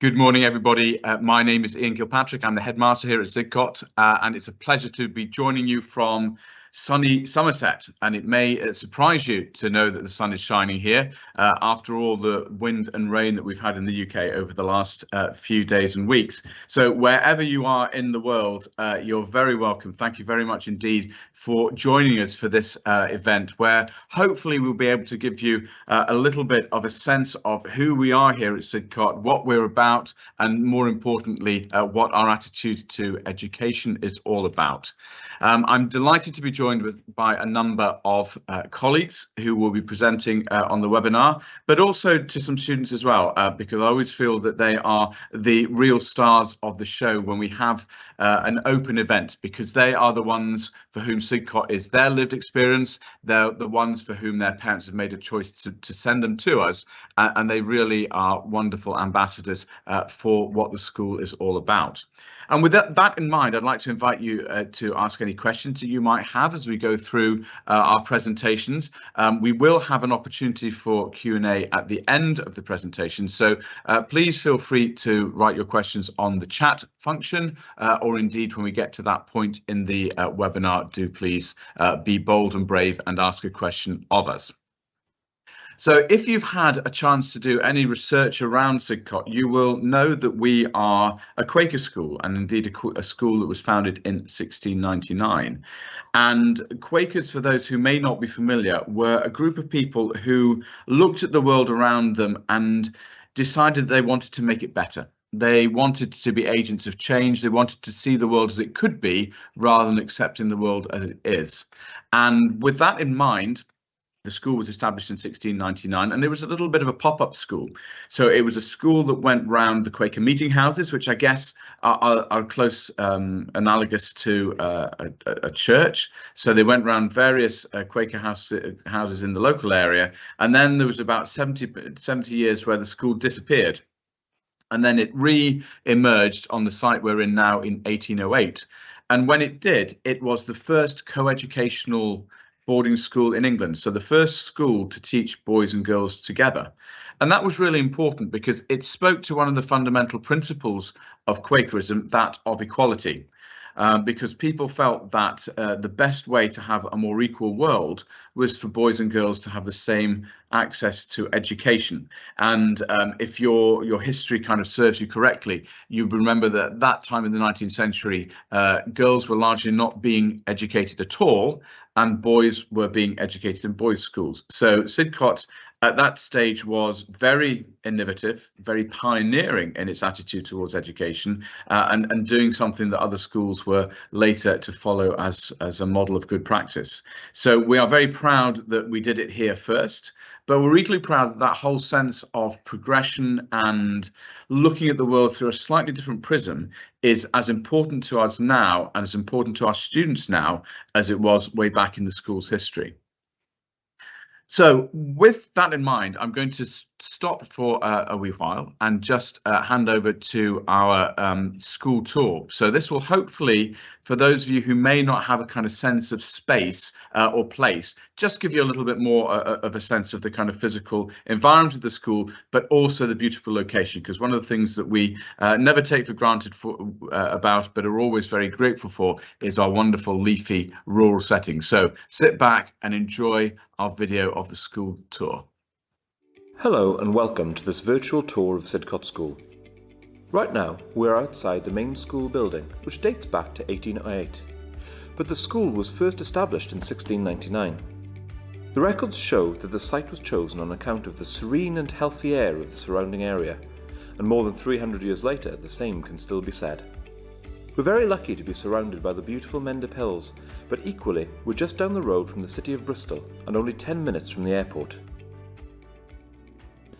Good morning, everybody. My name is Ian Kilpatrick. I'm the headmaster here at Sidcot, and it's a pleasure to be joining you from sunny Somerset. And it may surprise you to know that the sun is shining here after all the wind and rain that we've had in the UK over the last few days and weeks. So wherever you are in the world, you're very welcome. Thank you very much indeed for joining us for this event, where hopefully we'll be able to give you a little bit of a sense of who we are here at Sidcot, what we're about, and more importantly, what our attitude to education is all about. I'm delighted to be joined by a number of colleagues who will be presenting on the webinar, but also to some students as well, because I always feel that they are the real stars of the show when we have an open event, because they are the ones for whom Sidcot is their lived experience. They're the ones for whom their parents have made a choice to send them to us, and they really are wonderful ambassadors for what the school is all about. And with that in mind, I'd like to invite you to ask any questions that you might have as we go through our presentations. We will have an opportunity for Q&A at the end of the presentation, so please feel free to write your questions on the chat function, or indeed when we get to that point in the webinar, do please be bold and brave and ask a question of us. So if you've had a chance to do any research around Sidcot, you will know that we are a Quaker school, and indeed a school that was founded in 1699. And Quakers, for those who may not be familiar, were a group of people who looked at the world around them and decided they wanted to make it better. They wanted to be agents of change. They wanted to see the world as it could be rather than accepting the world as it is. And with that in mind, the school was established in 1699, and it was a little bit of a pop-up school. So it was a school that went round the Quaker meeting houses, which I guess are close analogous to a church. So they went round various Quaker houses in the local area, and then there was about 70 years where the school disappeared. And then it re-emerged on the site we're in now in 1808. And when it did, it was the first co-educational boarding school in England, so the first school to teach boys and girls together. And that was really important because it spoke to one of the fundamental principles of Quakerism, that of equality. Because people felt that the best way to have a more equal world was for boys and girls to have the same access to education. And if your history kind of serves you correctly, you remember that at that time in the 19th century, girls were largely not being educated at all, and boys were being educated in boys' schools. So Sidcot at that stage was very innovative, very pioneering in its attitude towards education, and doing something that other schools were later to follow as a model of good practice. So we are very proud that we did it here first, but we're equally proud that that whole sense of progression and looking at the world through a slightly different prism is as important to us now and as important to our students now as it was way back in the school's history. So with that in mind, I'm going to stop for a wee while and just hand over to our school tour. So this will hopefully, for those of you who may not have a kind of sense of space or place, just give you a little bit more of a sense of the kind of physical environment of the school, but also the beautiful location, because one of the things that we never take for granted about, but are always very grateful for, is our wonderful leafy rural setting. So sit back and enjoy our video of the school tour. Hello and welcome to this virtual tour of Sidcot School. Right now we're outside the main school building, which dates back to 1808, but the school was first established in 1699. The records show that the site was chosen on account of the serene and healthy air of the surrounding area, and more than 300 years later the same can still be said. We're very lucky to be surrounded by the beautiful Mendip Hills, but equally we're just down the road from the city of Bristol and only 10 minutes from the airport.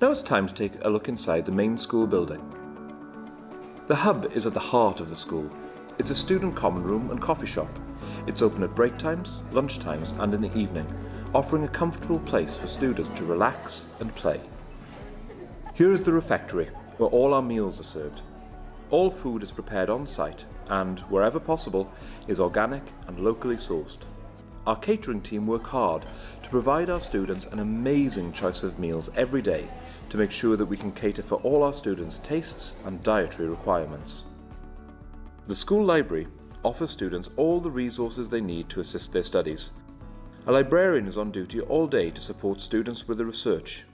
Now it's time to take a look inside the main school building. The hub is at the heart of the school. It's a student common room and coffee shop. It's open at break times, lunch times and in the evening, offering a comfortable place for students to relax and play. Here is the refectory, where all our meals are served. All food is prepared on site and, wherever possible, is organic and locally sourced. our catering team work hard to provide our students an amazing choice of meals every day to make sure that we can cater for all our students' tastes and dietary requirements. The school library offers students all the resources they need to assist their studies. A librarian is on duty all day to support students with their research.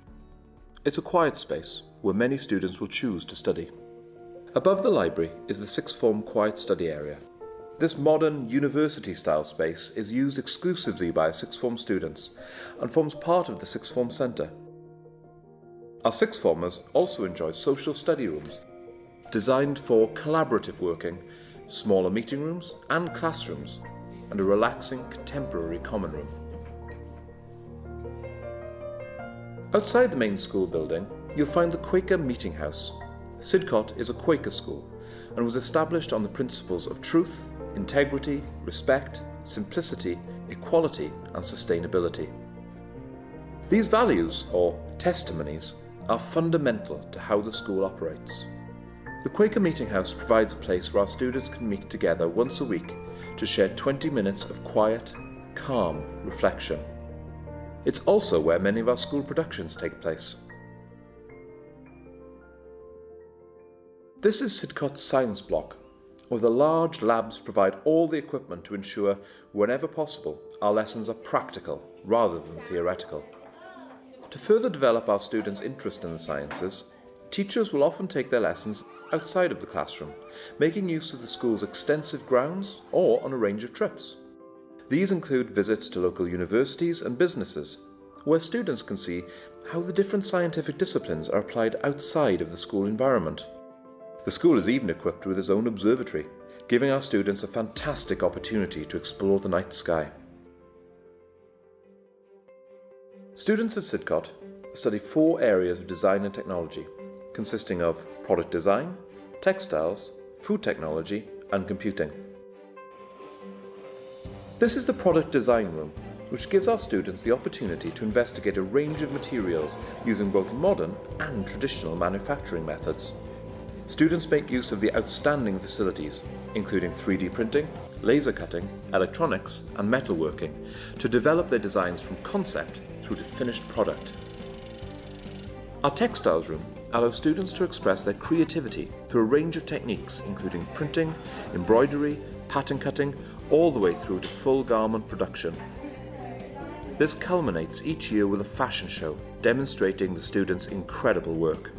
It's a quiet space where many students will choose to study. Above the library is the sixth form quiet study area. This modern university-style space is used exclusively by sixth form students and forms part of the sixth form centre. Our sixth formers also enjoy social study rooms designed for collaborative working, smaller meeting rooms and classrooms, and a relaxing contemporary common room. Outside the main school building, you'll find the Quaker Meeting House. Sidcot is a Quaker school and was established on the principles of truth, integrity, respect, simplicity, equality and sustainability. These values, or testimonies, are fundamental to how the school operates. The Quaker Meeting House provides a place where our students can meet together once a week to share 20 minutes of quiet, calm reflection. It's also where many of our school productions take place. This is Sidcot's science block, where the large labs provide all the equipment to ensure, whenever possible, our lessons are practical rather than theoretical. To further develop our students' interest in the sciences, teachers will often take their lessons outside of the classroom, making use of the school's extensive grounds or on a range of trips. These include visits to local universities and businesses, where students can see how the different scientific disciplines are applied outside of the school environment. The school is even equipped with its own observatory, giving our students a fantastic opportunity to explore the night sky. Students at Sidcot study 4 areas of design and technology, consisting of product design, textiles, food technology, and computing. This is the product design room, which gives our students the opportunity to investigate a range of materials using both modern and traditional manufacturing methods. Students make use of the outstanding facilities, including 3D printing, laser cutting, electronics, and metalworking, to develop their designs from concept through to finished product. Our textiles room allows students to express their creativity through a range of techniques, including printing, embroidery, pattern cutting, all the way through to full garment production. This culminates each year with a fashion show demonstrating the students' incredible work.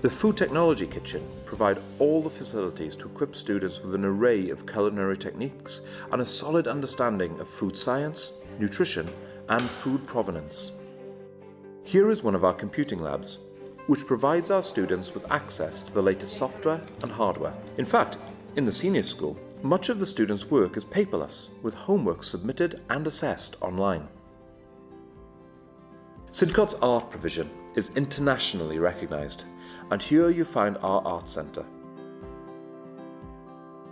The Food Technology Kitchen provide all the facilities to equip students with an array of culinary techniques and a solid understanding of food science, nutrition, and food provenance. Here is one of our computing labs, which provides our students with access to the latest software and hardware. In fact, in the senior school, much of the students' work is paperless, with homework submitted and assessed online. Sidcot's art provision is internationally recognised, and here you find our art centre.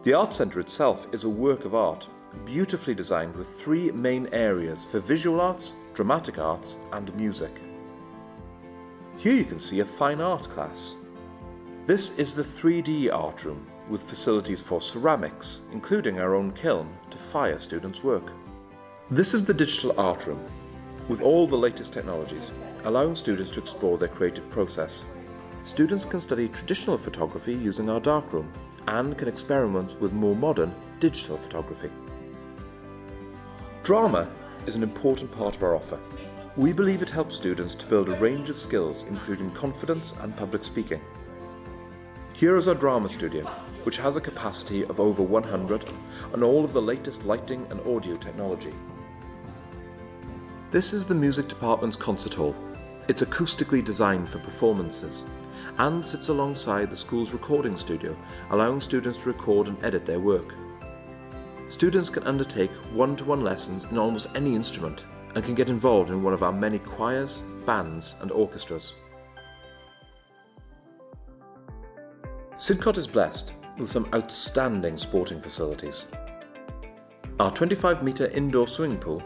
The art centre itself is a work of art, beautifully designed with 3 main areas for visual arts, dramatic arts, and music. Here you can see a fine art class. This is the 3D art room, with facilities for ceramics, including our own kiln to fire students' work. This is the digital art room, with all the latest technologies, allowing students to explore their creative process. Students can study traditional photography using our darkroom and can experiment with more modern digital photography. Drama is an important part of our offer. We believe it helps students to build a range of skills, including confidence and public speaking. Here is our drama studio, which has a capacity of over 100 and all of the latest lighting and audio technology. This is the music department's concert hall. It's acoustically designed for performances and sits alongside the school's recording studio, allowing students to record and edit their work. Students can undertake one-to-one lessons in almost any instrument and can get involved in one of our many choirs, bands and orchestras. Sidcot is blessed with some outstanding sporting facilities. Our 25-metre indoor swimming pool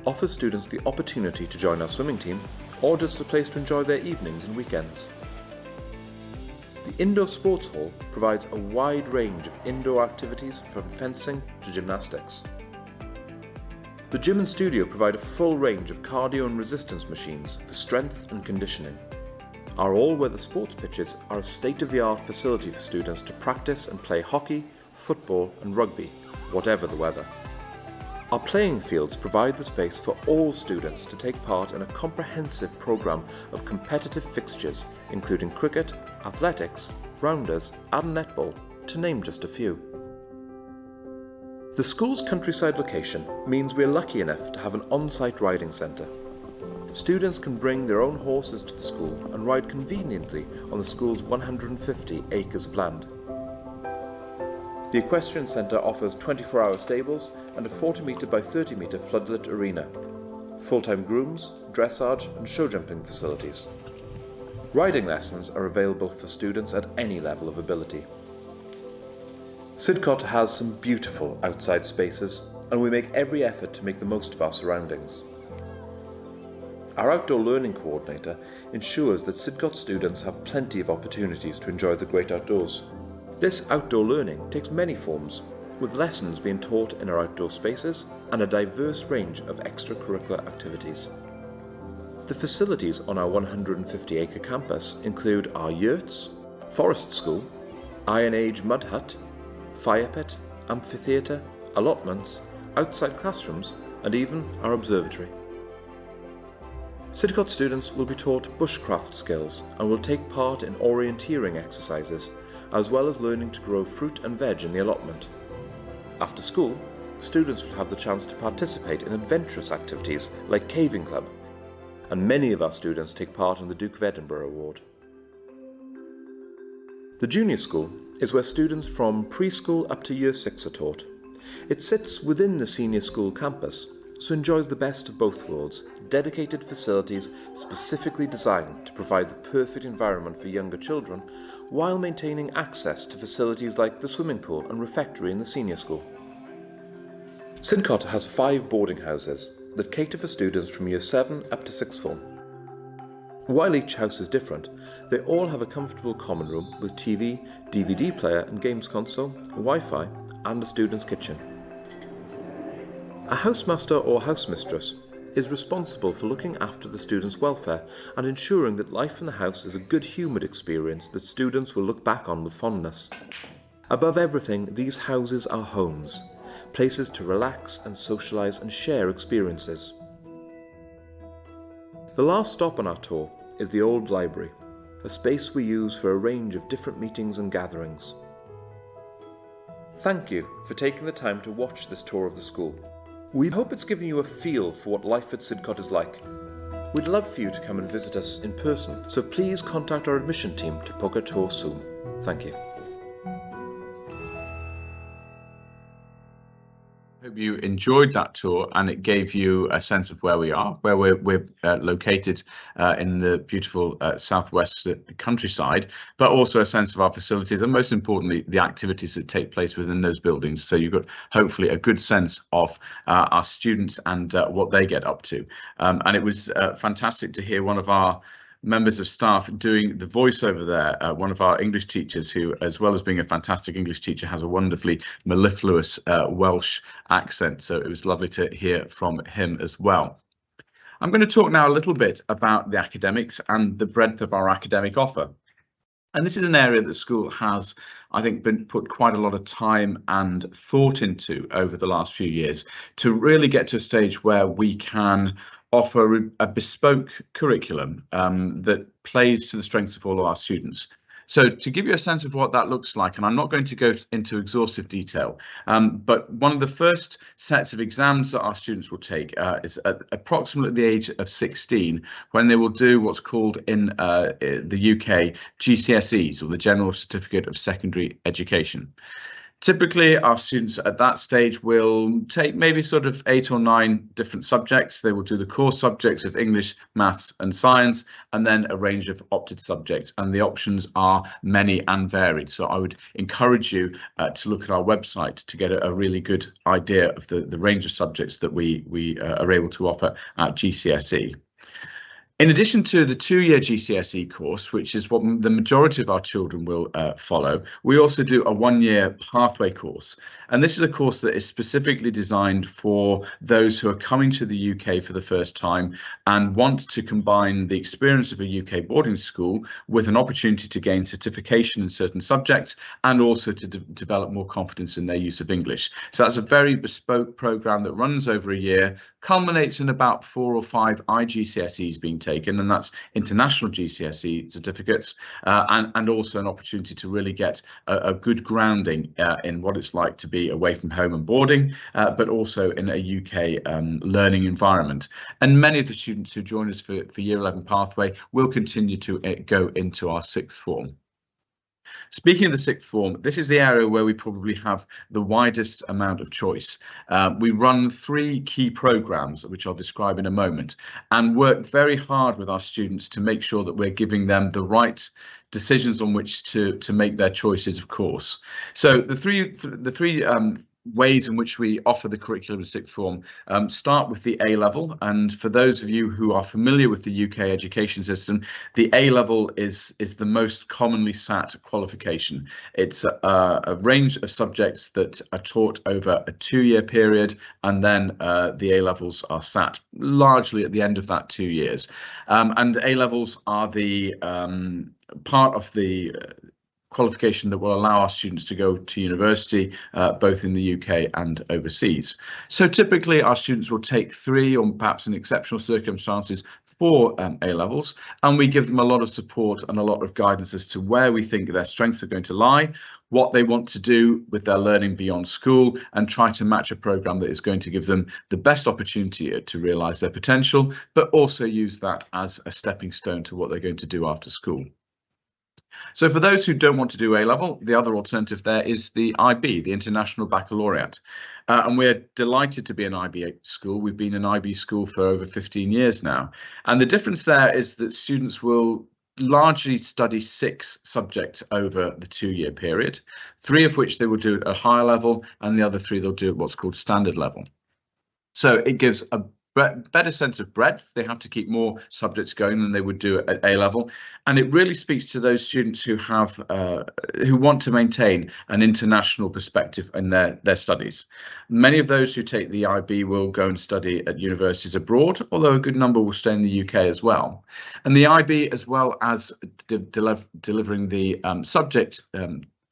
offers students the opportunity to join our swimming team or just a place to enjoy their evenings and weekends. The indoor sports hall provides a wide range of indoor activities from fencing to gymnastics. The gym and studio provide a full range of cardio and resistance machines for strength and conditioning. Our all-weather sports pitches are a state-of-the-art facility for students to practice and play hockey, football and rugby, whatever the weather. Our playing fields provide the space for all students to take part in a comprehensive programme of competitive fixtures, including cricket, athletics, rounders and netball, to name just a few. The school's countryside location means we're lucky enough to have an on-site riding centre. Students can bring their own horses to the school and ride conveniently on the school's 150 acres of land. The Equestrian Centre offers 24-hour stables and a 40 metre by 30 metre floodlit arena, full-time grooms, dressage and show jumping facilities. Riding lessons are available for students at any level of ability. Sidcot has some beautiful outside spaces, and we make every effort to make the most of our surroundings. Our outdoor learning coordinator ensures that Sidcot students have plenty of opportunities to enjoy the great outdoors. This outdoor learning takes many forms, with lessons being taught in our outdoor spaces and a diverse range of extracurricular activities. The facilities on our 150-acre campus include our yurts, forest school, Iron Age mud hut, fire pit, amphitheatre, allotments, outside classrooms and even our observatory. Sidcot students will be taught bushcraft skills and will take part in orienteering exercises, as well as learning to grow fruit and veg in the allotment. After school, students will have the chance to participate in adventurous activities like Caving Club, and many of our students take part in the Duke of Edinburgh Award. The junior school is where students from preschool up to year 6 are taught. It sits within the senior school campus, so enjoys the best of both worlds, dedicated facilities specifically designed to provide the perfect environment for younger children, while maintaining access to facilities like the swimming pool and refectory in the senior school. Sidcot has 5 boarding houses that cater for students from year 7 up to 6th form. While each house is different, they all have a comfortable common room with TV, DVD player and games console, Wi-Fi and a student's kitchen. A housemaster or housemistress is responsible for looking after the students' welfare and ensuring that life in the house is a good humoured experience that students will look back on with fondness. Above everything, these houses are homes, places to relax and socialise and share experiences. The last stop on our tour is the old library, a space we use for a range of different meetings and gatherings. Thank you for taking the time to watch this tour of the school. We hope it's given you a feel for what life at Sidcot is like. We'd love for you to come and visit us in person, so please contact our admission team to book a tour soon. Thank you. Hope you enjoyed that tour and it gave you a sense of where we are, where we're located in the beautiful southwest countryside, but also a sense of our facilities and most importantly the activities that take place within those buildings. So you've got hopefully a good sense of our students and what they get up to. And it was fantastic to hear one of our members of staff doing the voiceover there, one of our English teachers who, as well as being a fantastic English teacher, has a wonderfully mellifluous Welsh accent. So it was lovely to hear from him as well. I'm going to talk now a little bit about the academics and the breadth of our academic offer. And this is an area that the school has, I think, been put quite a lot of time and thought into over the last few years to really get to a stage where we can offer a bespoke curriculum that plays to the strengths of all of our students. So to give you a sense of what that looks like, and I'm not going to go into exhaustive detail, but one of the first sets of exams that our students will take is at approximately the age of 16, when they will do what's called in the UK GCSEs, or the General Certificate of Secondary Education. Typically, our students at that stage will take maybe sort of 8 or 9 different subjects. They will do the core subjects of English, maths and science, and then a range of opted subjects. And the options are many and varied. So I would encourage you to look at our website to get a really good idea of the range of subjects that we are able to offer at GCSE. In addition to the 2-year GCSE course, which is what the majority of our children will follow, we also do a 1-year pathway course. And this is a course that is specifically designed for those who are coming to the UK for the first time and want to combine the experience of a UK boarding school with an opportunity to gain certification in certain subjects and also to develop more confidence in their use of English. So that's a very bespoke programme that runs over a year, culminates in about 4 or 5 IGCSEs being taken, and that's international GCSE certificates, and also an opportunity to really get a good grounding in what it's like to be away from home and boarding, but also in a UK learning environment. And many of the students who join us for Year 11 Pathway will continue to go into our 6th form. Speaking of the 6th form, this is the area where we probably have the widest amount of choice. We run 3 key programmes, which I'll describe in a moment, and work very hard with our students to make sure that we're giving them the right decisions on which to make their choices, of course. So the three ways in which we offer the curriculum in 6th form start with the A level, and for those of you who are familiar with the UK education system, the A level is the most commonly sat qualification. It's a range of subjects that are taught over a 2-year period, and then the A levels are sat largely at the end of that 2 years, and A levels are the part of the qualification that will allow our students to go to university, both in the UK and overseas. So typically our students will take 3, or perhaps in exceptional circumstances, 4 A levels, and we give them a lot of support and a lot of guidance as to where we think their strengths are going to lie, what they want to do with their learning beyond school, and try to match a programme that is going to give them the best opportunity to realise their potential, but also use that as a stepping stone to what they're going to do after school. So for those who don't want to do A level, the other alternative there is the IB, the International Baccalaureate. And we're delighted to be an IB school. We've been an IB school for over 15 years now. And the difference there is that students will largely study 6 subjects over the 2-year period, 3 of which they will do at a higher level, and the other 3 they'll do at what's called standard level. So it gives a better sense of breadth. They have to keep more subjects going than they would do at A level, and it really speaks to those students who have who want to maintain an international perspective in their studies. Many of those who take the IB will go and study at universities abroad, although a good number will stay in the UK as well. And the IB, as well as delivering the subject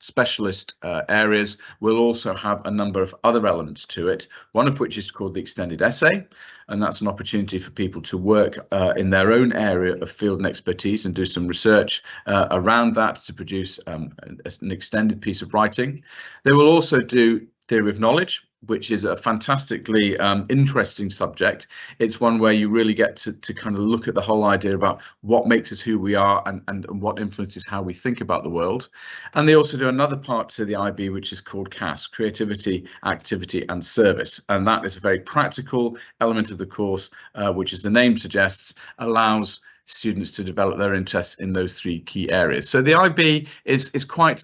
specialist areas, will also have a number of other elements to it, one of which is called the extended essay, and that's an opportunity for people to work in their own area of field and expertise and do some research around that to produce an extended piece of writing. They will also do theory of knowledge, which is a fantastically interesting subject. It's one where you really get to kind of look at the whole idea about what makes us who we are and what influences how we think about the world. And they also do another part to the IB, which is called CAS, Creativity, Activity and Service. And that is a very practical element of the course, which, as the name suggests, allows students to develop their interests in those 3 key areas. So the IB is quite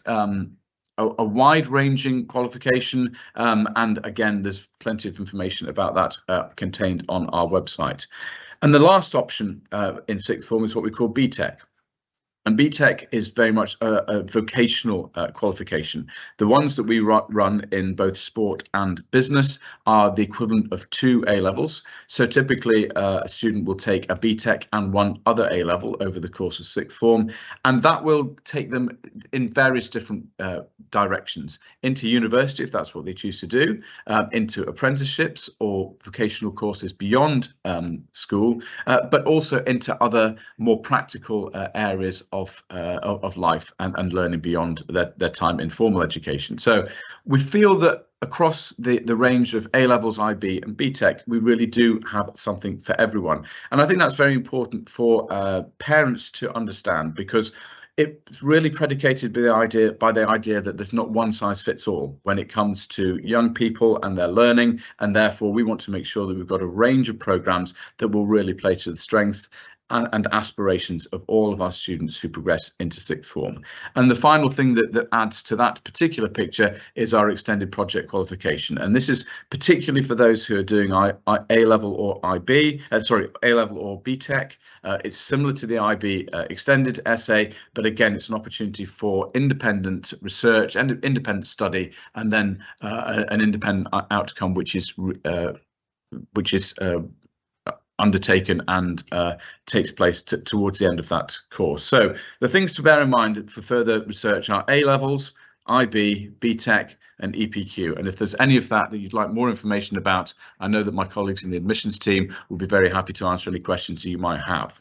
a wide-ranging qualification, and again, there's plenty of information about that contained on our website. And the last option in 6th form is what we call BTEC. And BTEC is very much a vocational qualification. The ones that we run in both sport and business are the equivalent of 2 A levels. So typically a student will take a BTEC and 1 other A level over the course of 6th form, and that will take them in various different directions: into university, if that's what they choose to do, into apprenticeships or vocational courses beyond school, but also into other more practical areas of life and learning beyond their time in formal education. So we feel that across the range of A levels, IB and BTEC, we really do have something for everyone. And I think that's very important for parents to understand, because it's really predicated by the idea that there's not one size fits all when it comes to young people and their learning, and therefore we want to make sure that we've got a range of programs that will really play to the strengths and aspirations of all of our students who progress into sixth form. And the final thing that adds to that particular picture is our extended project qualification. And this is particularly for those who are doing A-level or A-level or BTEC. It's similar to the IB extended essay, but again, it's an opportunity for independent research and independent study, and then an independent outcome, which is undertaken and takes place towards the end of that course. So the things to bear in mind for further research are A-levels, IB, BTEC and EPQ. And if there's any of that you'd like more information about, I know that my colleagues in the admissions team will be very happy to answer any questions you might have.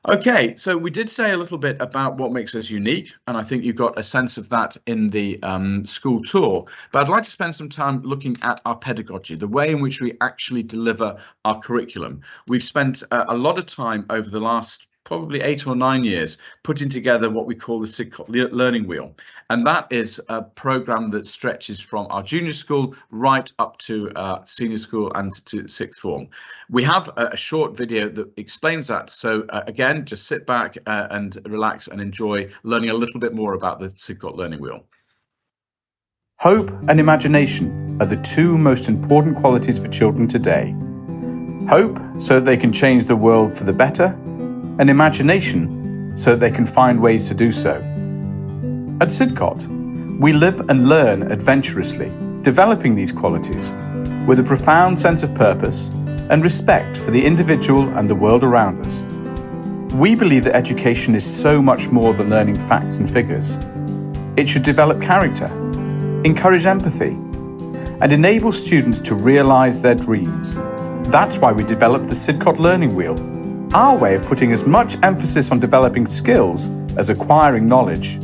Okay, so we did say a little bit about what makes us unique, and I think you got a sense of that in the school tour. But I'd like to spend some time looking at our pedagogy, the way in which we actually deliver our curriculum. We've spent a lot of time over the last probably 8 or 9 years putting together what we call the Sidcot Learning Wheel. And that is a program that stretches from our junior school right up to senior school and to sixth form. We have a short video that explains that. So again, just sit back and relax and enjoy learning a little bit more about the Sidcot Learning Wheel. Hope and imagination are the two most important qualities for children today. Hope so that they can change the world for the better, and imagination so that they can find ways to do so. At Sidcot, we live and learn adventurously, developing these qualities with a profound sense of purpose and respect for the individual and the world around us. We believe that education is so much more than learning facts and figures. It should develop character, encourage empathy, and enable students to realise their dreams. That's why we developed the Sidcot Learning Wheel, our way of putting as much emphasis on developing skills as acquiring knowledge.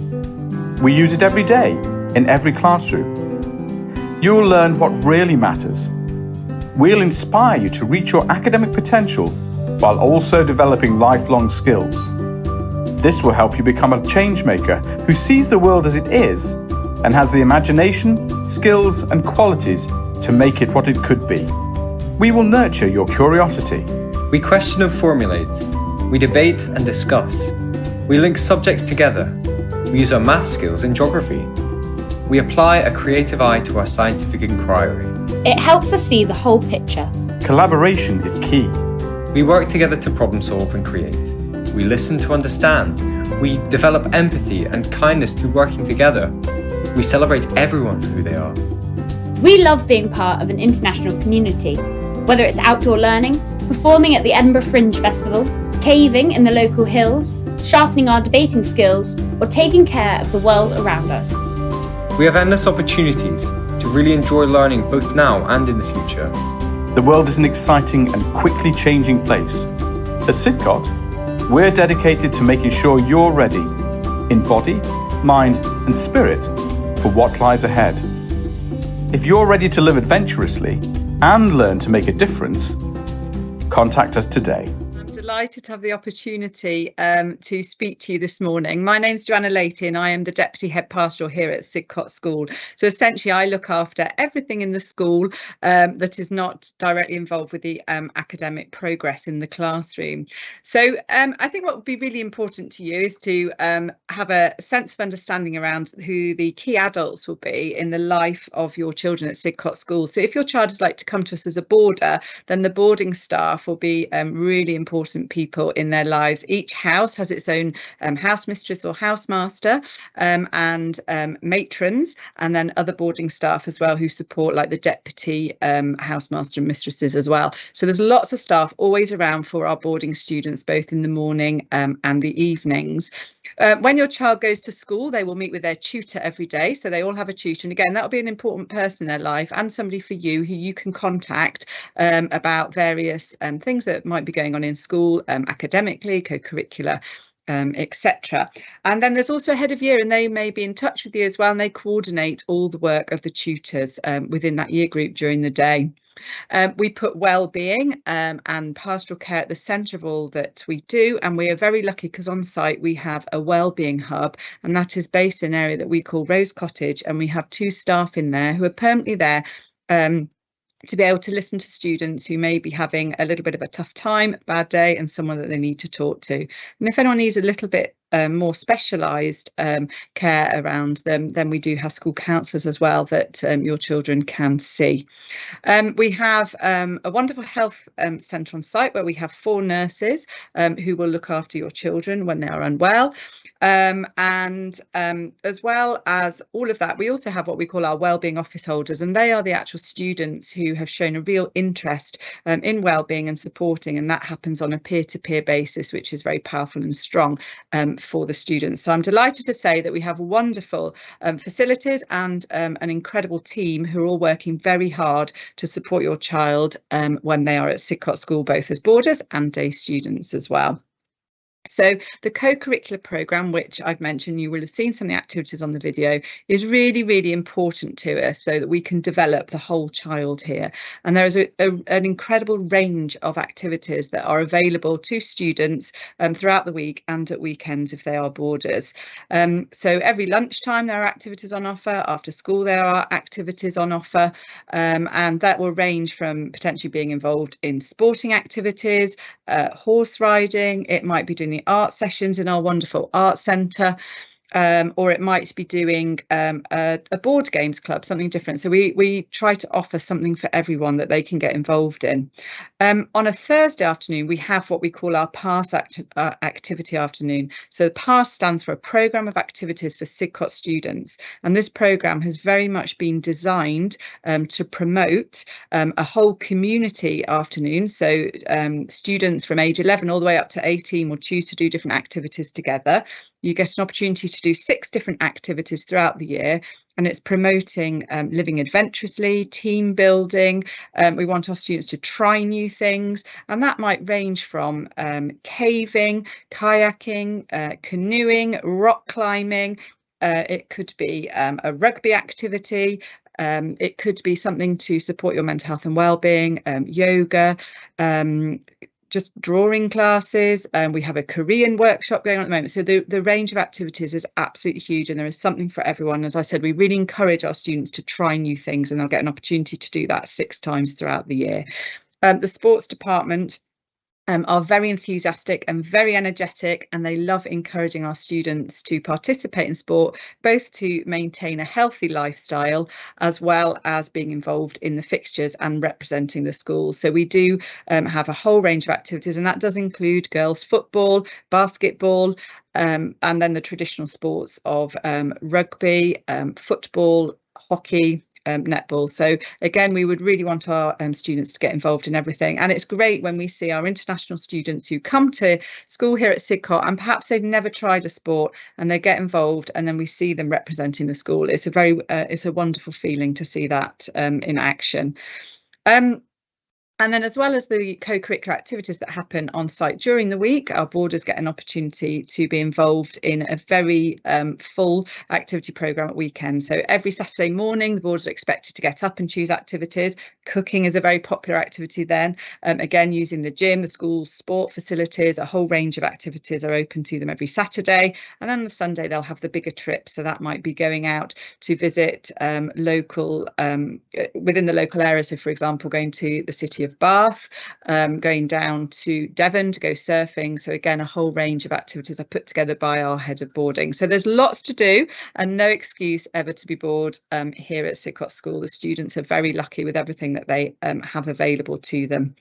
We use it every day, in every classroom. You will learn what really matters. We'll inspire you to reach your academic potential while also developing lifelong skills. This will help you become a change maker who sees the world as it is and has the imagination, skills and qualities to make it what it could be. We will nurture your curiosity. We question and formulate. We debate and discuss. We link subjects together. We use our math skills in geography. We apply a creative eye to our scientific inquiry. It helps us see the whole picture. Collaboration is key. We work together to problem solve and create. We listen to understand. We develop empathy and kindness through working together. We celebrate everyone for who they are. We love being part of an international community, whether it's outdoor learning, performing at the Edinburgh Fringe Festival, caving in the local hills, sharpening our debating skills, or taking care of the world around us. We have endless opportunities to really enjoy learning both now and in the future. The world is an exciting and quickly changing place. At Sidcot, we're dedicated to making sure you're ready in body, mind, and spirit for what lies ahead. If you're ready to live adventurously and learn to make a difference, contact us today. Delighted to have the opportunity to speak to you this morning. My name's Joanna Layton. I am the Deputy Head Pastoral here at Sidcot School. So essentially I look after everything in the school that is not directly involved with the academic progress in the classroom. So I think what would be really important to you is to have a sense of understanding around who the key adults will be in the life of your children at Sidcot School. So if your child is like to come to us as a boarder, then the boarding staff will be really important people in their lives. Each house has its own housemistress or housemaster and matrons, and then other boarding staff as well who support, like the deputy housemaster and mistresses as well. So there's lots of staff always around for our boarding students, both in the morning and the evenings. When your child goes to school, they will meet with their tutor every day. So they all have a tutor. And again, that'll be an important person in their life and somebody for you who you can contact about various things that might be going on in school, academically, co-curricular, etc. And then there's also a head of year, and they may be in touch with you as well, and they coordinate all the work of the tutors within that year group during the day. We put well-being and pastoral care at the centre of all that we do, and we are very lucky because on site we have a well-being hub, and that is based in an area that we call Rose Cottage, and we have 2 staff in there who are permanently there to be able to listen to students who may be having a little bit of a tough time, bad day, and someone that they need to talk to. And if anyone needs a little bit more specialised care around them, then we do have school counsellors as well that your children can see. We have a wonderful health centre on site where we have 4 nurses who will look after your children when they are unwell. And as well as all of that, we also have what we call our wellbeing office holders, and they are the actual students who have shown a real interest in wellbeing and supporting, and that happens on a peer-to-peer basis, which is very powerful and strong for the students. So I'm delighted to say that we have wonderful facilities and an incredible team who are all working very hard to support your child when they are at Sidcot School, both as boarders and day students as well. So the co-curricular programme, which I've mentioned, you will have seen some of the activities on the video, is really, really important to us so that we can develop the whole child here. And there is an incredible range of activities that are available to students throughout the week and at weekends if they are boarders. So every lunchtime there are activities on offer, after school there are activities on offer, and that will range from potentially being involved in sporting activities, horse riding, it might be doing the art sessions in our wonderful art centre, or it might be doing a board games club, something different. So we try to offer something for everyone that they can get involved in. On a Thursday afternoon, we have what we call our PASS activity afternoon. So PASS stands for a programme of activities for Sidcot students. And this programme has very much been designed to promote a whole community afternoon. So students from age 11 all the way up to 18 will choose to do different activities together. You get an opportunity to do 6 different activities throughout the year, and it's promoting living adventurously, team building. We want our students to try new things, and that might range from caving, kayaking, canoeing, rock climbing. It could be a rugby activity. It could be something to support your mental health and well-being, yoga, just drawing classes, and we have a Korean workshop going on at the moment. So the range of activities is absolutely huge, and there is something for everyone. As I said, we really encourage our students to try new things, and they'll get an opportunity to do that 6 times throughout the year. The sports department are very enthusiastic and very energetic, and they love encouraging our students to participate in sport, both to maintain a healthy lifestyle as well as being involved in the fixtures and representing the school. So we do have a whole range of activities, and that does include girls football, basketball, and then the traditional sports of rugby, football, hockey, netball. So again, we would really want our students to get involved in everything, and it's great when we see our international students who come to school here at Sidcot and perhaps they've never tried a sport and they get involved, and then we see them representing the school. It's a very it's a wonderful feeling to see that in action. And then, as well as the co-curricular activities that happen on site during the week, our boarders get an opportunity to be involved in a very full activity programme at weekends. So every Saturday morning, the boarders are expected to get up and choose activities. Cooking is a very popular activity then. Again, using the gym, the school sport facilities, a whole range of activities are open to them every Saturday. And then on the Sunday, they'll have the bigger trip. So that might be going out to visit local, within the local area. So, for example, going to the city of Bath, going down to Devon to go surfing. So again, a whole range of activities are put together by our head of boarding. So there's lots to do and no excuse ever to be bored here at Sidcot School. The students are very lucky with everything that they have available to them.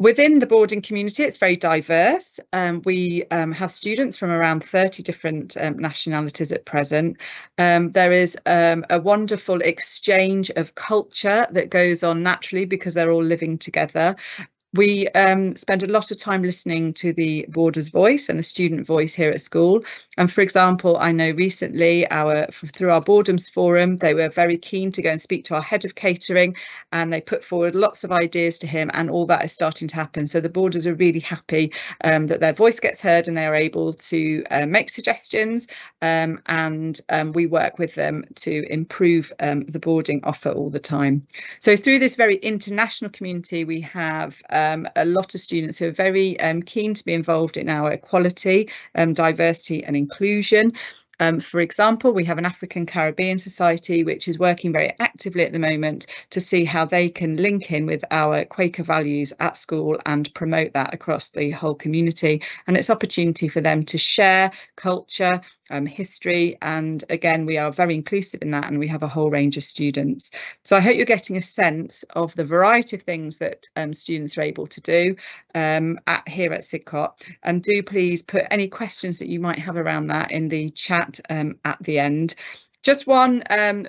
Within the boarding community, it's very diverse. We have students from around 30 different nationalities at present. There is a wonderful exchange of culture that goes on naturally because they're all living together. We spend a lot of time listening to the boarder's voice and the student voice here at school. And for example, I know recently through our boredoms forum, they were very keen to go and speak to our head of catering, and they put forward lots of ideas to him, and all that is starting to happen. So the boarders are really happy that their voice gets heard and they are able to make suggestions, and we work with them to improve the boarding offer all the time. So through this very international community, we have a lot of students who are very keen to be involved in our equality, diversity and inclusion. For example, we have an African Caribbean Society which is working very actively at the moment to see how they can link in with our Quaker values at school and promote that across the whole community. And it's opportunity for them to share culture, history, and again, we are very inclusive in that, and we have a whole range of students. So I hope you're getting a sense of the variety of things that students are able to do here at Sidcot, and do please put any questions that you might have around that in the chat at the end. Just one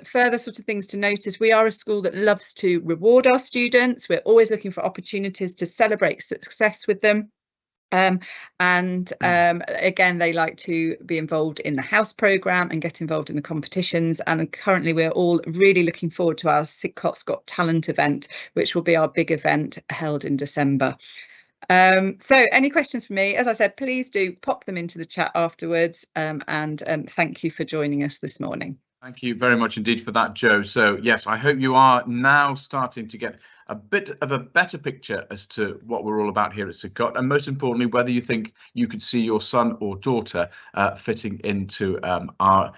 further sort of things to notice: we are a school that loves to reward our students. We're always looking for opportunities to celebrate success with them. Again, they like to be involved in the house programme and get involved in the competitions, and currently we're all really looking forward to our Sidcot's Got Talent event, which will be our big event held in December. So any questions for me? As I said, please do pop them into the chat afterwards, and thank you for joining us this morning. Thank you very much indeed for that, Jo. So yes, I hope you are now starting to get a bit of a better picture as to what we're all about here at Sidcot, and most importantly, whether you think you could see your son or daughter fitting into our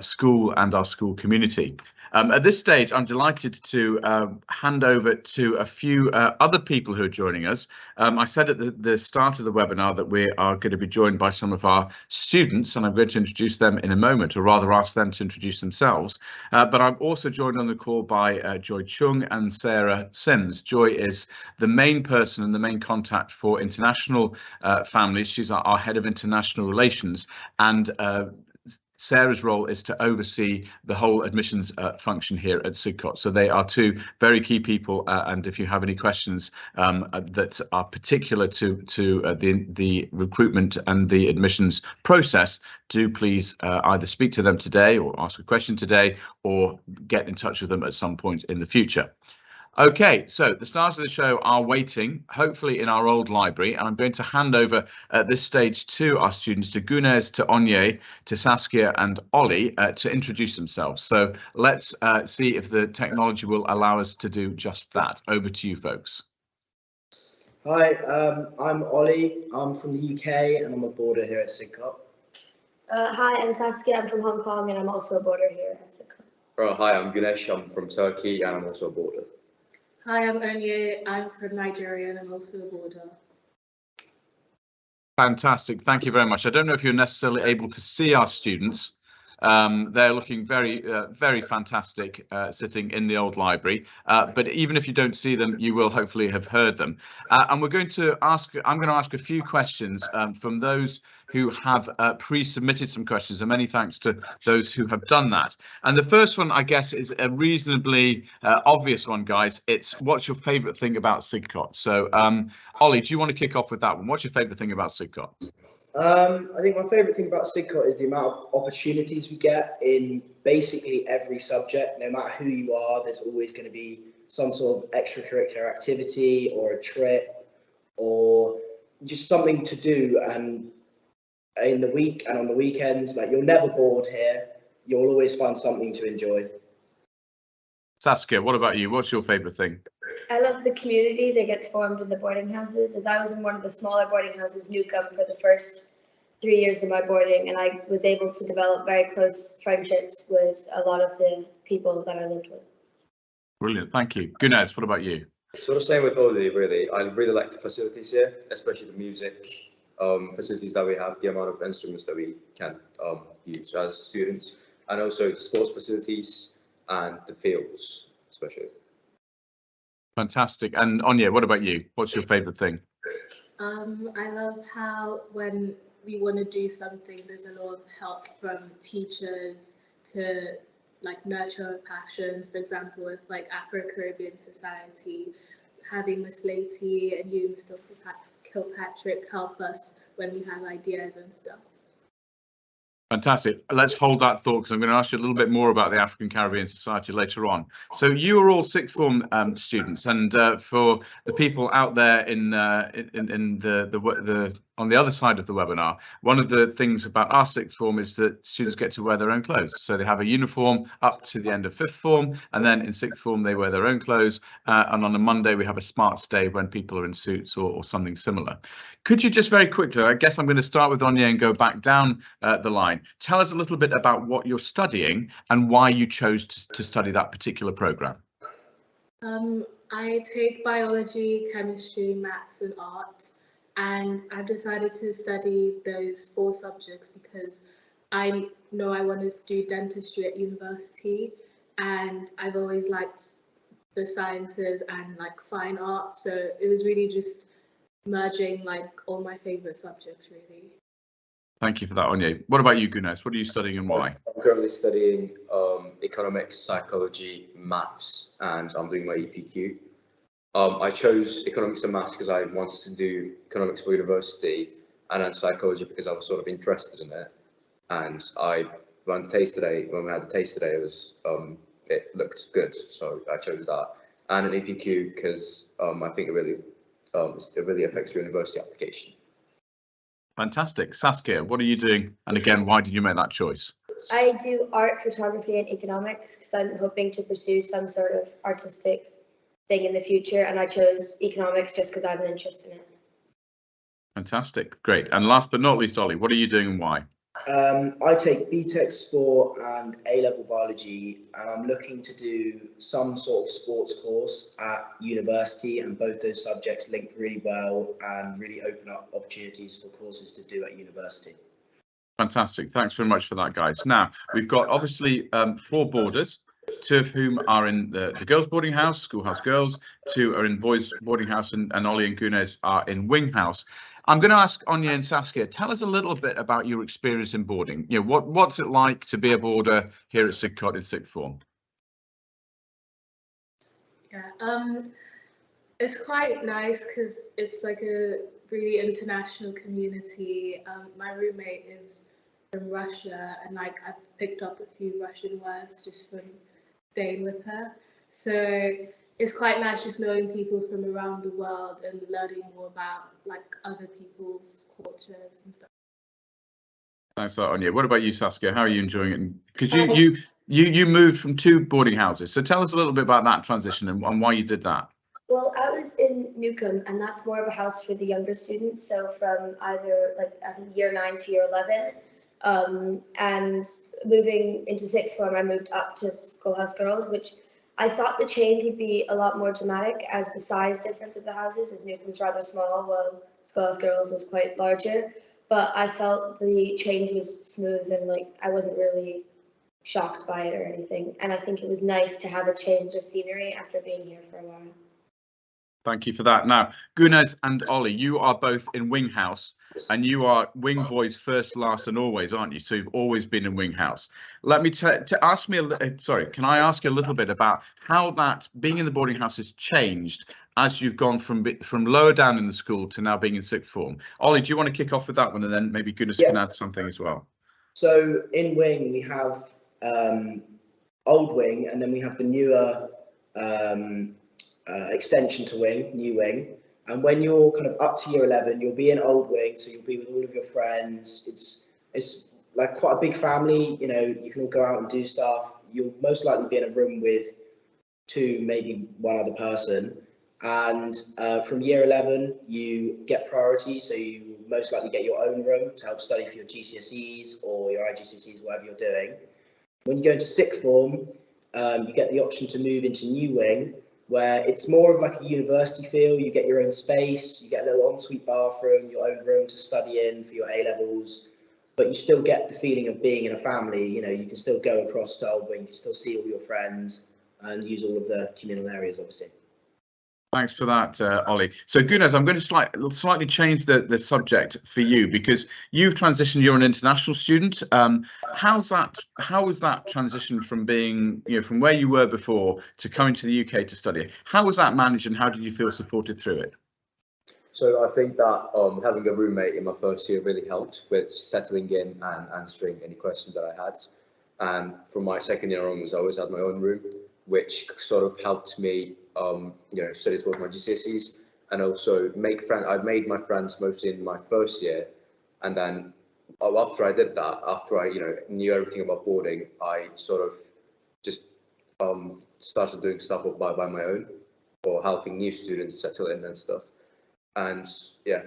school and our school community. At this stage, I'm delighted to hand over to a few other people who are joining us. I said at the start of the webinar that we are going to be joined by some of our students, and I'm going to introduce them in a moment, or rather ask them to introduce themselves. But I'm also joined on the call by Joy Chung and Sarah Sims. Joy is the main person and the main contact for international families. She's our head of international relations, and Sarah's role is to oversee the whole admissions function here at Sidcot. So they are two very key people, and if you have any questions that are particular to the recruitment and the admissions process, do please either speak to them today or ask a question today, or get in touch with them at some point in the future. Okay, so the stars of the show are waiting, hopefully in our old library, and I'm going to hand over at this stage to our students, to Gunes, to Onye, to Saskia and Ollie, to introduce themselves. So let's see if the technology will allow us to do just that. Over to you, folks. Hi, I'm Ollie. I'm from the UK and I'm a boarder here at Sidcot. Hi, I'm Saskia. I'm from Hong Kong and I'm also a boarder here at Sidcot. Hi, I'm Gunesh. I'm from Turkey and I'm also a boarder. Hi, I'm Onye. I'm from Nigeria and I'm also a boarder. Fantastic. Thank you very much. I don't know if you're necessarily able to see our students. They're looking very fantastic sitting in the old library, but even if you don't see them, you will hopefully have heard them. And I'm going to ask a few questions from those who have pre-submitted some questions, and many thanks to those who have done that. And the first one, I guess, is a reasonably obvious one, guys. It's, what's your favourite thing about Sidcot? So Ollie, do you want to kick off with that one? What's your favourite thing about Sidcot? I think my favourite thing about Sidcot is the amount of opportunities we get in basically every subject. No matter who you are, there's always going to be some sort of extracurricular activity or a trip or just something to do. And in the week and on the weekends, like, you're never bored here. You'll always find something to enjoy. Saskia, what about you? What's your favourite thing? I love the community that gets formed in the boarding houses, as I was in one of the smaller boarding houses, Newcombe, for the first 3 years of my boarding, and I was able to develop very close friendships with a lot of the people that I lived with. Brilliant, thank you. Gunes, what about you? Sort of same with Ollie, really. I really like the facilities here, especially the music facilities that we have, the amount of instruments that we can use as students, and also the sports facilities and the fields, especially. Fantastic. And Onye, what about you? What's your favourite thing? I love how when we want to do something, there's a lot of help from teachers to like nurture passions. For example, with like Afro-Caribbean Society, having Miss Lady and you, Mr. Kilpatrick, help us when we have ideas and stuff. Fantastic. Let's hold that thought, because I'm going to ask you a little bit more about the African Caribbean Society later on. So you are all sixth form students, and for the people out there in the on the other side of the webinar, one of the things about our sixth form is that students get to wear their own clothes. So they have a uniform up to the end of fifth form, and then in sixth form they wear their own clothes. And on a Monday we have a smarts day when people are in suits or something similar. Could you just very quickly, I guess I'm going to start with Anya and go back down the line. Tell us a little bit about what you're studying and why you chose to study that particular program. I take biology, chemistry, maths and art, and I've decided to study those 4 subjects because I know I want to do dentistry at university, and I've always liked the sciences and like fine art, so it was really just merging like all my favourite subjects really. Thank you for that, Anya. What about you, Gunes? What are you studying and why? I'm currently studying economics, psychology, maths, and I'm doing my EPQ. I chose economics and maths because I wanted to do economics for university, and then psychology because I was sort of interested in it. And when we had the taste today, it looked good, so I chose that. And an EPQ because I think it really affects your university application. Fantastic. Saskia, what are you doing? And again, why did you make that choice? I do art, photography and economics because I'm hoping to pursue some sort of artistic thing in the future, and I chose economics just because I have an interest in it. Fantastic. Great. And last but not least, Ollie, what are you doing and why? I take BTEC Sport and A-level Biology, and I'm looking to do some sort of sports course at university, and both those subjects link really well and really open up opportunities for courses to do at university. Fantastic. Thanks very much for that, guys. Now, we've got obviously 4 boarders, 2 of whom are in the girls' boarding house, Schoolhouse Girls, 2 are in boys' boarding house, and Ollie and Gunes are in Wing House. I'm going to ask Anya and Saskia, tell us a little bit about your experience in boarding. You know, what's it like to be a boarder here at Sidcot in sixth form? Yeah, it's quite nice because it's like a really international community. My roommate is from Russia, and like I've picked up a few Russian words just from staying with her. So it's quite nice just knowing people from around the world and learning more about like other people's cultures and stuff. Thanks, Anya. What about you, Saskia? How are you enjoying it? Because you moved from 2 boarding houses, so tell us a little bit about that transition and why you did that. Well, I was in Newcomb, and that's more of a house for the younger students, so from either like I think year 9 to year 11. And moving into sixth form, I moved up to Schoolhouse Girls, which I thought the change would be a lot more dramatic as the size difference of the houses, as Newcomb's rather small, while Schoolhouse Girls is quite larger. But I felt the change was smooth and like I wasn't really shocked by it or anything. And I think it was nice to have a change of scenery after being here for a while. Thank you for that. Now, Gunes and Ollie, you are both in Wing House, and you are Wing Boys first, last, and always, aren't you? So you've always been in Wing House. Let me can I ask you a little bit about how that being in the boarding house has changed as you've gone from lower down in the school to now being in sixth form? Ollie, do you want to kick off with that one, and then maybe Gunes can add something as well? So in Wing we have old Wing, and then we have the newer extension to Wing, New Wing. And when you're kind of up to year 11, you'll be in old Wing, so you'll be with all of your friends. It's like quite a big family, you know, you can all go out and do stuff. You'll most likely be in a room with 2, maybe 1 other person. And from year 11, you get priority, so you most likely get your own room to help study for your GCSEs or your IGCSEs, whatever you're doing. When you go into sixth form, you get the option to move into New Wing, where it's more of like a university feel. You get your own space, you get a little ensuite bathroom, your own room to study in for your A-levels, but you still get the feeling of being in a family. You know, you can still go across to Old Wing, you can still see all your friends and use all of the communal areas, obviously. Thanks for that, Ollie. So Gunes, I'm going to slightly change the subject for you because you've transitioned. You're an international student. How was that transition from being, you know, from where you were before to coming to the UK to study? How was that managed, and how did you feel supported through it? So I think that having a roommate in my first year really helped with settling in and answering any questions that I had. And from my second year onwards, I always had my own room, which sort of helped me, you know, study towards my GCSEs. and also make friends. I made my friends mostly in my first year, and then after I did that, after I knew everything about boarding, I sort of just started doing stuff by my own, or helping new students settle in and stuff. And yeah,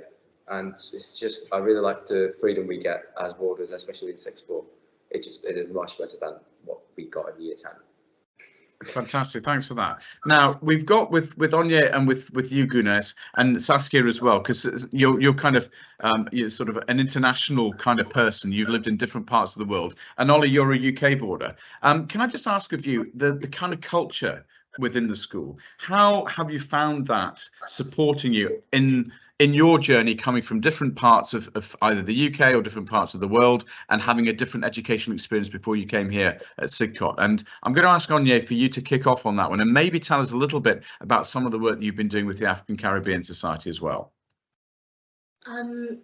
and it's just, I really like the freedom we get as boarders, especially in sixth form. It is much better than what we got in year 10. Fantastic, thanks for that. Now we've got with Anya and with you, Gunes, and Saskia as well, because you're kind of you're sort of an international kind of person. You've lived in different parts of the world, and Ollie, you're a UK boarder. Can I just ask of you the kind of culture within the school? How have you found that supporting you in your journey, coming from different parts of either the UK or different parts of the world, and having a different educational experience before you came here at Sidcot? And I'm going to ask Anya for you to kick off on that one, and maybe tell us a little bit about some of the work that you've been doing with the African Caribbean Society as well.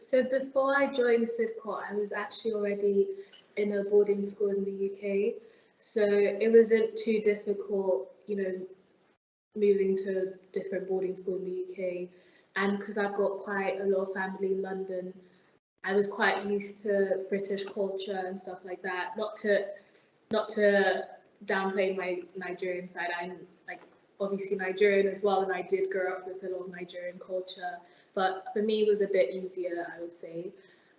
So before I joined Sidcot, I was actually already in a boarding school in the UK, so it wasn't too difficult, moving to a different boarding school in the UK. And because I've got quite a lot of family in London, I was quite used to British culture and stuff like that. Not to downplay my Nigerian side. I'm obviously Nigerian as well, and I did grow up with a lot of Nigerian culture. But for me, it was a bit easier, I would say.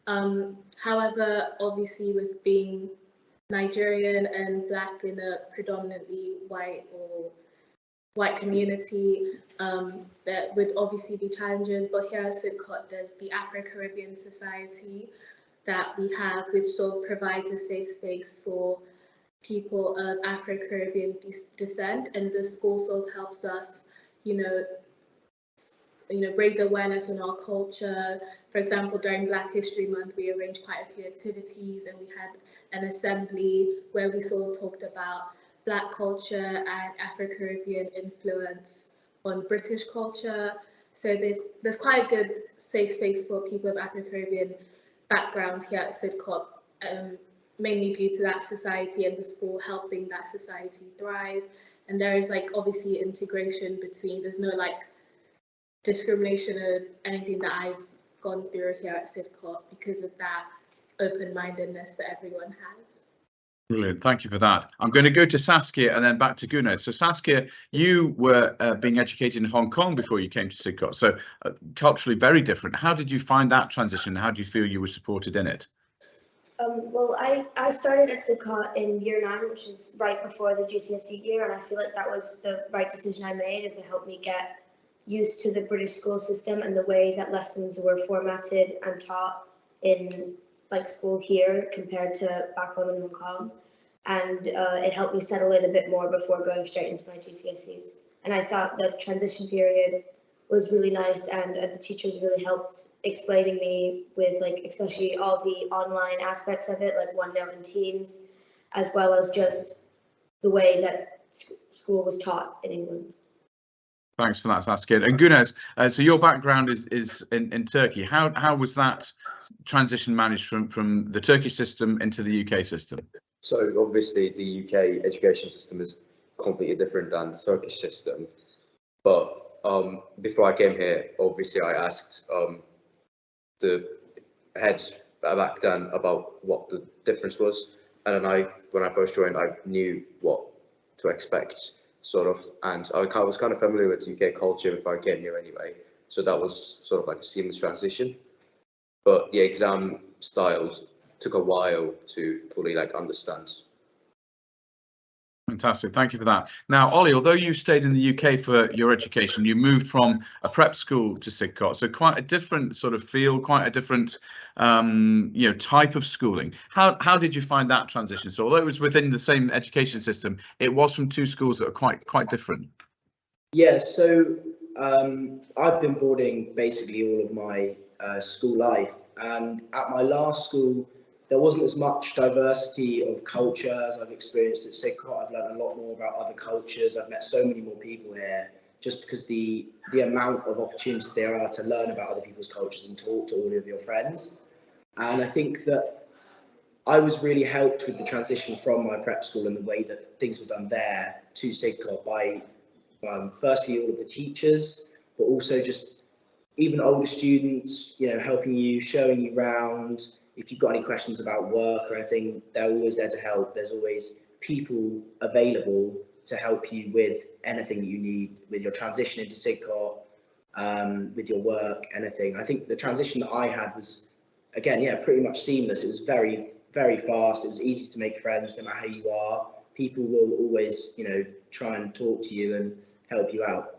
However, obviously, with being Nigerian and Black in a predominantly white community, there would obviously be challenges, but here at Sidcot there's the Afro-Caribbean Society that we have, which sort of provides a safe space for people of Afro-Caribbean descent, and the school sort of helps us, raise awareness on our culture. For example, during Black History Month, we arranged quite a few activities, and we had an assembly where we sort of talked about Black culture and Afro-Caribbean influence on British culture. So there's quite a good safe space for people of Afro-Caribbean backgrounds here at Sidcot, mainly due to that society and the school helping that society thrive. And there is obviously integration between, there's no discrimination or anything that I've gone through here at Sidcot because of that open-mindedness that everyone has. Brilliant, thank you for that. I'm going to go to Saskia and then back to Gunes. So Saskia, you were being educated in Hong Kong before you came to Sidcot, so culturally very different. How did you find that transition? How do you feel you were supported in it? Well, I started at Sidcot in year 9, which is right before the GCSE year, and I feel like that was the right decision I made, as it helped me get used to the British school system and the way that lessons were formatted and taught in school here compared to back home in Hong Kong, and it helped me settle in a bit more before going straight into my GCSEs. And I thought the transition period was really nice, and the teachers really helped explaining me with especially all the online aspects of it, like OneNote and Teams, as well as just the way that school was taught in England. Thanks for that, Saskia. And Gunes, so your background is in Turkey. How was that transition managed from the Turkish system into the UK system? So obviously the UK education system is completely different than the Turkish system. But before I came here, obviously I asked the heads back then about what the difference was. And then when I first joined, I knew what to expect, sort of, and I was kind of familiar with UK culture before I came here anyway, so that was sort of like a seamless transition. But the exam styles took a while to fully understand. Fantastic, thank you for that. Now, Ollie, although you stayed in the UK for your education, you moved from a prep school to Sidcot, so quite a different sort of feel, quite a different type of schooling. How did you find that transition? So although it was within the same education system, it was from two schools that are quite different. Yeah, so I've been boarding basically all of my school life, and at my last school there wasn't as much diversity of culture as I've experienced at Sidcot. I've learned a lot more about other cultures. I've met so many more people here, just because the amount of opportunities there are to learn about other people's cultures and talk to all of your friends. And I think that I was really helped with the transition from my prep school and the way that things were done there to Sidcot by firstly all of the teachers, but also just even older students, helping you, showing you around. If you've got any questions about work or anything, they're always there to help. There's always people available to help you with anything you need, with your transition into Sidcot, with your work, anything. I think the transition that I had was, again, pretty much seamless. It was very, very fast. It was easy to make friends no matter who you are. People will always, try and talk to you and help you out.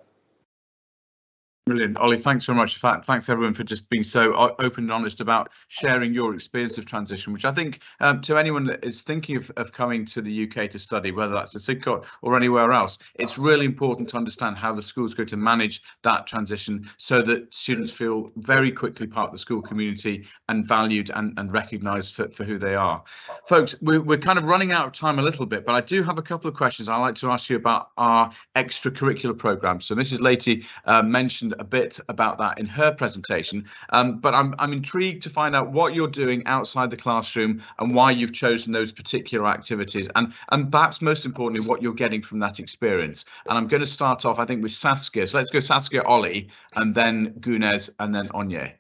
Brilliant. Ollie, thanks very much. Thanks everyone for just being so open and honest about sharing your experience of transition, which I think to anyone that is thinking of coming to the UK to study, whether that's at Sidcot or anywhere else, it's really important to understand how the school's going to manage that transition so that students feel very quickly part of the school community and valued and recognised for who they are. Folks, we're kind of running out of time a little bit, but I do have a couple of questions I'd like to ask you about our extracurricular programme. So Mrs. Leahy mentioned a bit about that in her presentation, but I'm intrigued to find out what you're doing outside the classroom and why you've chosen those particular activities, and perhaps most importantly what you're getting from that experience. And I'm going to start off, I think, with Saskia. So let's go Saskia, Ollie, and then Gunez, and then Onye.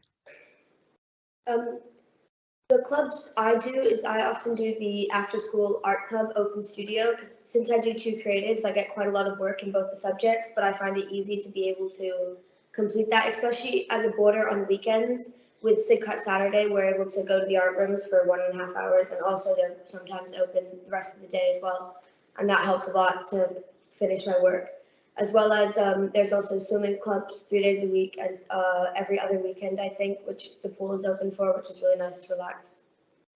The clubs I do is I often do the after school art club open studio, because since I do 2 creatives, I get quite a lot of work in both the subjects, but I find it easy to be able to complete that, especially as a boarder on weekends. With Sidcot Saturday, we're able to go to the art rooms for 1.5 hours, and also they're sometimes open the rest of the day as well, and that helps a lot to finish my work. As well as there's also swimming clubs 3 days a week and every other weekend, I think, which the pool is open for, which is really nice to relax.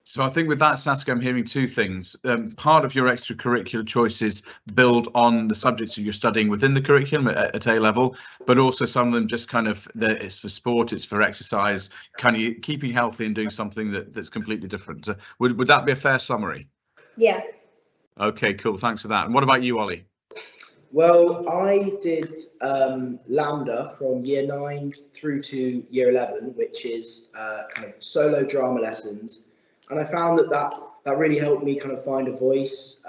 So I think with that, Saskia, I'm hearing 2 things. Part of your extracurricular choices build on the subjects that you're studying within the curriculum at A level, but also some of them just kind of, it's for sport, it's for exercise, kind of keeping healthy and doing something that's completely different. So would that be a fair summary? Yeah. Okay, cool. Thanks for that. And what about you, Ollie? Well, I did Lambda from year 9 through to year 11, which is kind of solo drama lessons. And I found that really helped me kind of find a voice.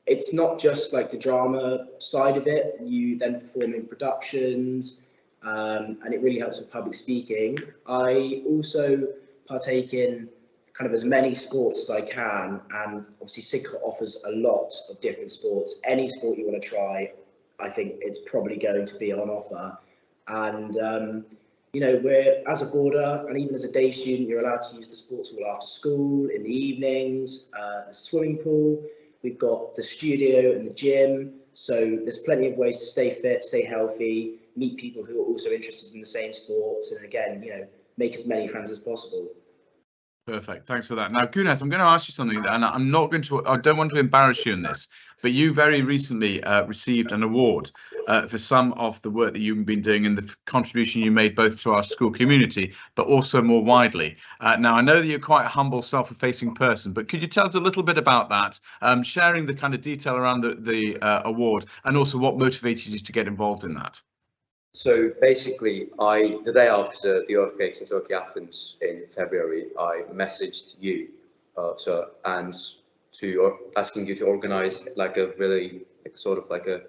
It's not just like the drama side of it. You then perform in productions, and it really helps with public speaking. I also partake in kind of as many sports as I can, and obviously Sidcot offers a lot of different sports. Any sport you want to try, I think it's probably going to be on offer. And we're, as a boarder and even as a day student, you're allowed to use the sports hall after school, in the evenings, the swimming pool. We've got the studio and the gym, so there's plenty of ways to stay fit, stay healthy, meet people who are also interested in the same sports, and again, make as many friends as possible. Perfect. Thanks for that. Now, Gunez, I'm going to ask you something, and I don't want to embarrass you in this, but you very recently received an award for some of the work that you've been doing and the contribution you made both to our school community, but also more widely. Now, I know that you're quite a humble, self-effacing person, but could you tell us a little bit about that, sharing the kind of detail around the award, and also what motivated you to get involved in that? So basically, the day after the earthquakes in Turkey happened in February, I messaged you, asking you to organise like a really sort of like a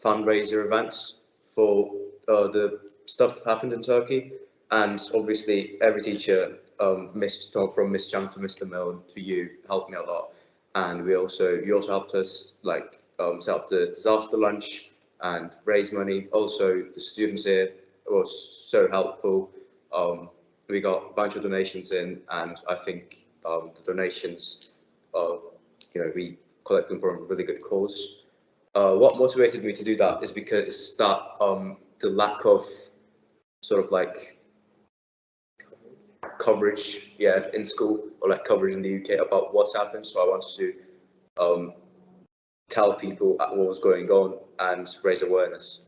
fundraiser events for the stuff that happened in Turkey, and obviously every teacher, from Miss Chang to Mr. Milne to you, helped me a lot, and you also helped us like set up the disaster lunch and raise money. Also, the students here were so helpful. We got a bunch of donations in, and I think the donations, we collect them for a really good cause. What motivated me to do that is because the lack of sort of like coverage, in school, or like coverage in the UK about what's happened. So I wanted to tell people what was going on and raise awareness.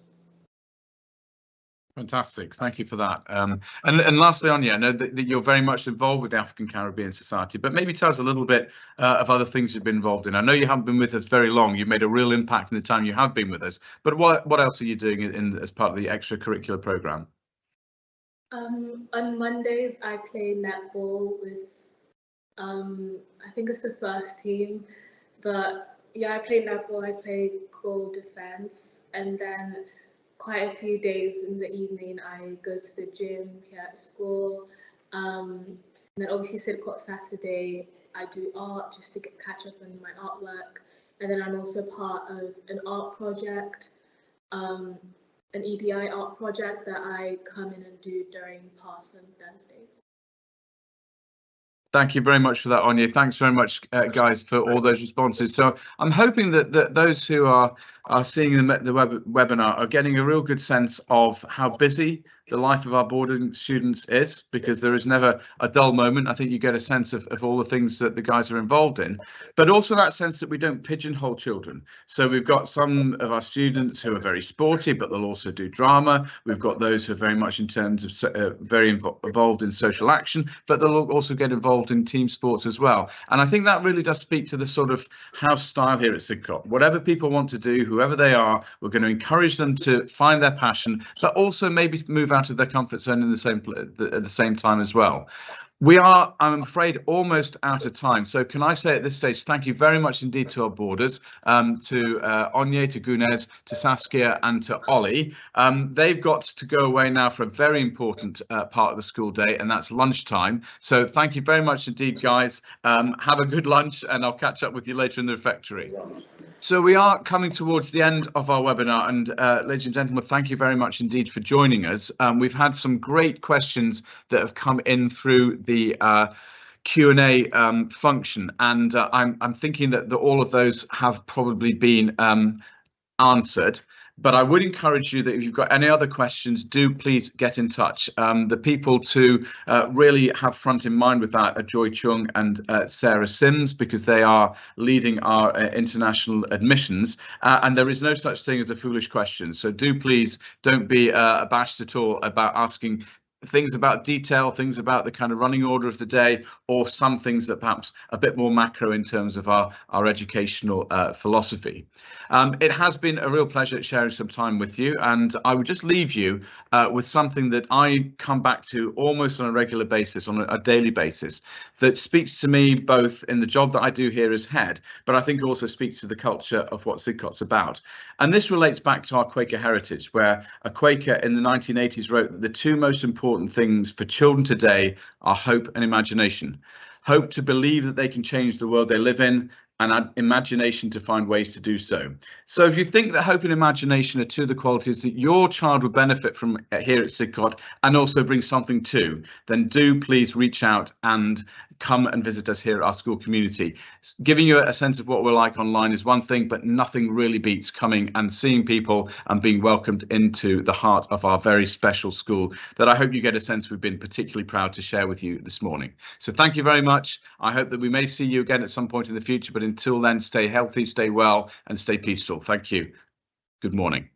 Fantastic, thank you for that. And lastly, Onye, I know that you're very much involved with the African Caribbean Society, but maybe tell us a little bit of other things you've been involved in. I know you haven't been with us very long. You've made a real impact in the time you have been with us, but what else are you doing as part of the extracurricular programme? On Mondays, I play netball with, I think it's the first team, but yeah, I play netball, I play goal defense, and then quite a few days in the evening I go to the gym here at school. And then obviously Sidcot Saturday, I do art just to catch up on my artwork. And then I'm also part of an art project, an EDI art project that I come in and do during Pass on Thursdays. Thank you very much for that, Anya. Thanks very much, guys, for all those responses. So I'm hoping that those who are seeing the webinar are getting a real good sense of how busy the life of our boarding students is, because there is never a dull moment. I think you get a sense of all the things that the guys are involved in, but also that sense that we don't pigeonhole children. So we've got some of our students who are very sporty, but they'll also do drama. We've got those who are very much in terms of very involved in social action, but they'll also get involved in team sports as well. And I think that really does speak to the sort of house style here at Sidcot. Whatever people want to do, whoever they are, we're going to encourage them to find their passion, but also maybe move out of their comfort zone in at the same time as well. We are, I'm afraid, almost out of time. So can I say at this stage, thank you very much indeed to our boarders, to Anya, to Gunez, to Saskia and to Ollie. They've got to go away now for a very important part of the school day, and that's lunchtime. So thank you very much indeed, guys. Have a good lunch, and I'll catch up with you later in the refectory. So we are coming towards the end of our webinar, and ladies and gentlemen, thank you very much indeed for joining us. We've had some great questions that have come in through the Q&A function, and I'm thinking that all of those have probably been answered. But I would encourage you that if you've got any other questions, do please get in touch. The people to really have front in mind with that are Joy Chung and Sarah Sims, because they are leading our international admissions. And there is no such thing as a foolish question. So do please don't be abashed at all about asking things about detail, things about the kind of running order of the day, or some things that perhaps a bit more macro in terms of our educational philosophy. It has been a real pleasure sharing some time with you, and I would just leave you with something that I come back to almost on a regular basis, on a daily basis, that speaks to me both in the job that I do here as head, but I think also speaks to the culture of what Sidcot's about. And this relates back to our Quaker heritage, where a Quaker in the 1980s wrote that the two most important things for children today are hope and imagination. Hope to believe that they can change the world they live in, and imagination to find ways to do so. So if you think that hope and imagination are two of the qualities that your child would benefit from here at Sidcot and also bring something to, then do please reach out and come and visit us here at our school community. Giving you a sense of what we're like online is one thing, but nothing really beats coming and seeing people and being welcomed into the heart of our very special school that I hope you get a sense we've been particularly proud to share with you this morning. So thank you very much. I hope that we may see you again at some point in the future, but until then, stay healthy, stay well, and stay peaceful. Thank you. Good morning.